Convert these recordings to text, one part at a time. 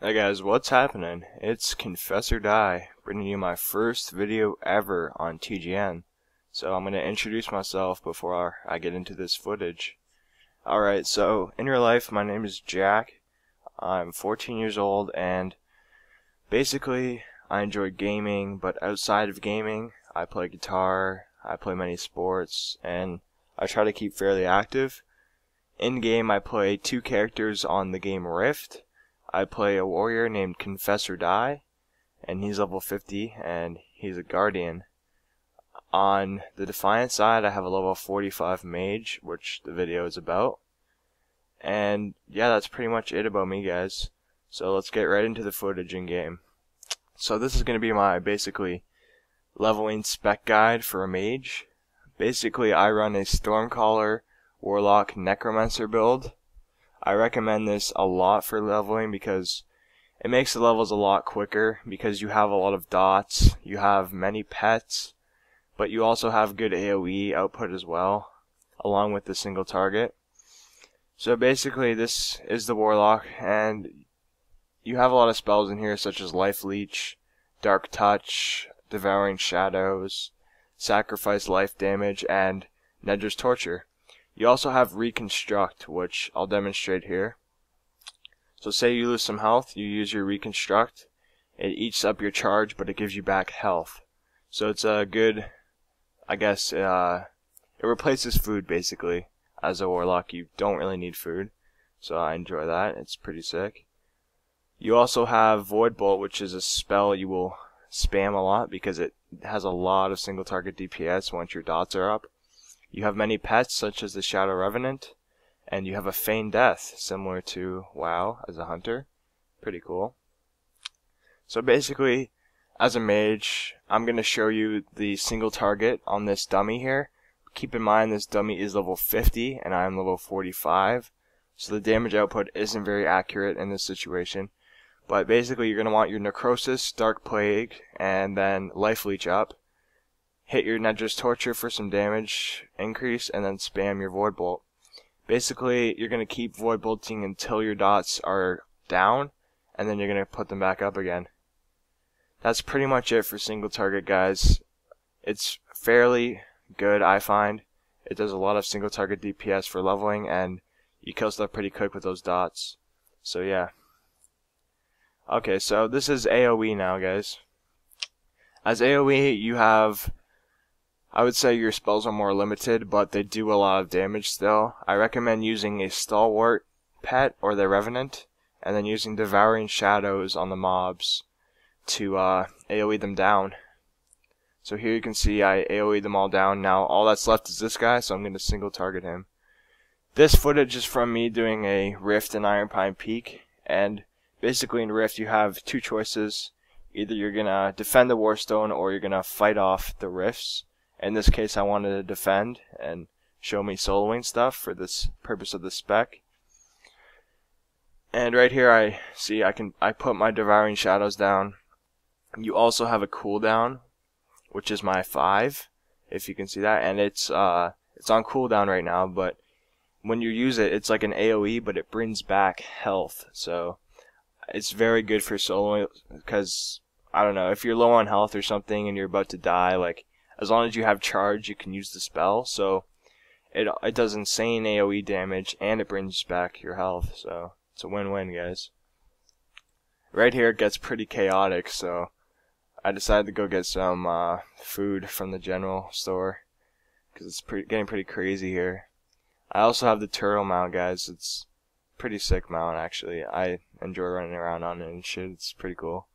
Hey guys, what's happening? It's ConfessOrDie, bringing you my first video ever on TGN. So I'm going to introduce myself before I get into this footage. Alright, so in real life, my name is Jack. I'm 14 years old, and basically I enjoy gaming, but outside of gaming, I play guitar, I play many sports, and I try to keep fairly active. In game, I play two characters on the game Rift. I play a warrior named ConfessOrDie, and he's level 50, and he's a guardian. On the Defiant side, I have a level 45 Mage, which the video is about. And yeah, that's pretty much it about me, guys. So let's get right into the footage in game. So this is going to be my basically leveling spec guide for a mage. Basically, I run a Stormcaller, Warlock, Necromancer build. I recommend this a lot for leveling because it makes the levels a lot quicker because you have a lot of dots, you have many pets, but you also have good AoE output as well, along with the single target. So basically this is the Warlock, and you have a lot of spells in here such as Life Leech, Dark Touch, Devouring Shadows, Sacrifice Life Damage, and Nedra's Torture. You also have Reconstruct, which I'll demonstrate here. So say you lose some health, you use your Reconstruct. It eats up your charge, but it gives you back health. So it's a good, I guess, it replaces food basically. As a Warlock, you don't really need food. So I enjoy that, it's pretty sick. You also have Void Bolt, which is a spell you will spam a lot because it has a lot of single target DPS once your dots are up. You have many pets, such as the Shadow Revenant, and you have a Feigned Death, similar to WoW as a hunter. Pretty cool. So basically, as a mage, I'm going to show you the single target on this dummy here. Keep in mind this dummy is level 50, and I'm level 45, so the damage output isn't very accurate in this situation. But basically, you're going to want your Necrosis, Dark Plague, and then Life Leech up. Hit your Nedra's Torture for some damage increase, and then spam your Void Bolt. Basically, you're going to keep Void Bolting until your dots are down, and then you're going to put them back up again. That's pretty much it for single target, guys. It's fairly good, I find. It does a lot of single target DPS for leveling, and you kill stuff pretty quick with those dots. So yeah. Okay, so this is AoE now, guys. As AoE, you have, I would say your spells are more limited, but they do a lot of damage still. I recommend using a Stalwart pet or the Revenant, and then using Devouring Shadows on the mobs to AoE them down. So here you can see I AoE them all down. Now all that's left is this guy, so I'm going to single target him. This footage is from me doing a Rift in Iron Pine Peak, and basically in Rift you have two choices. Either you're going to defend the Warstone or you're going to fight off the Rifts. In this case, I wanted to defend and show me soloing stuff for this purpose of the spec. And right here I put my Devouring Shadows down. You also have a cooldown, which is my 5, if you can see that, and it's on cooldown right now, but when you use it, it's like an AoE, but it brings back health. So it's very good for soloing, because I don't know, if you're low on health or something and you're about to die, like, as long as you have charge, you can use the spell. So it does insane AoE damage, and it brings back your health. So it's a win-win, guys. Right here it gets pretty chaotic, so I decided to go get some food from the general store, because it's getting pretty crazy here. I also have the turtle mount, guys. It's pretty sick mount, actually. I enjoy running around on it and shit. It's pretty cool.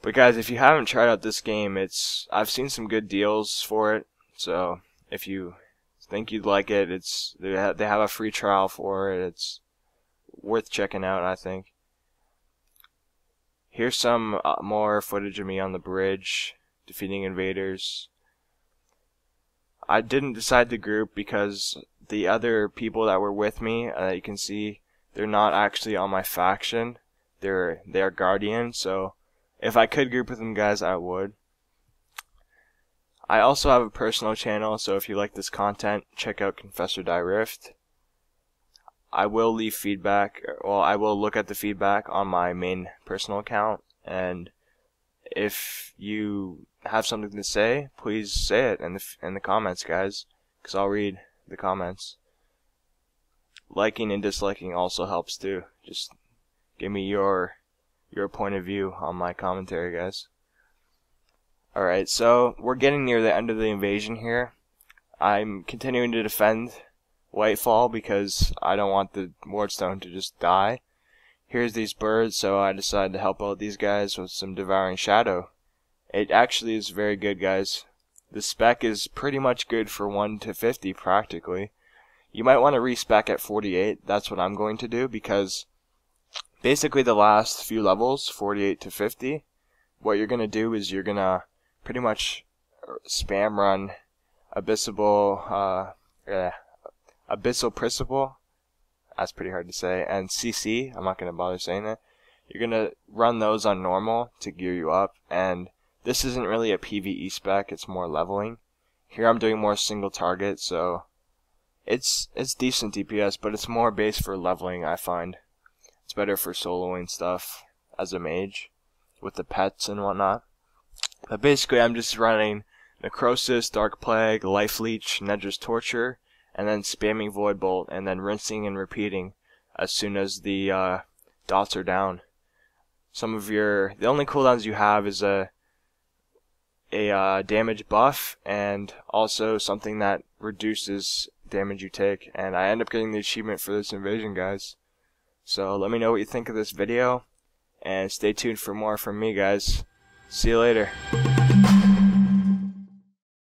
But guys, if you haven't tried out this game, I've seen some good deals for it. So if you think you'd like it, they have a free trial for it. It's worth checking out, I think. Here's some more footage of me on the bridge defeating invaders. I didn't decide to group because the other people that were with me, you can see, they're not actually on my faction. They're Guardian, so if I could group with them, guys, I would. I also have a personal channel, so if you like this content, check out ConfessOrDie Rift. I will leave feedback. Well, I will look at the feedback on my main personal account, and if you have something to say, please say it in the comments, guys, because I'll read the comments. Liking and disliking also helps too. Just give me your point of view on my commentary, guys. Alright, so we're getting near the end of the invasion here. I'm continuing to defend Whitefall because I don't want the Wardstone to just die. Here's these birds, so I decided to help out these guys with some Devouring Shadow. It actually is very good, guys. The spec is pretty much good for 1 to 50 practically. You might want to respec at 48. That's what I'm going to do, because basically the last few levels, 48 to 50, what you're going to do is you're going to pretty much spam run Abyssal Principle, that's pretty hard to say, and CC, I'm not going to bother saying that. You're going to run those on normal to gear you up, and this isn't really a PvE spec, it's more leveling. Here I'm doing more single target, so it's decent DPS, but it's more based for leveling, I find. It's better for soloing stuff as a mage, with the pets and whatnot. But basically I'm just running Necrosis, Dark Plague, Life Leech, Nedra's Torture, and then spamming Void Bolt, and then rinsing and repeating as soon as the dots are down. The only cooldowns you have is a damage buff, and also something that reduces damage you take, and I end up getting the achievement for this invasion, guys. So let me know what you think of this video, and stay tuned for more from me, guys. See you later.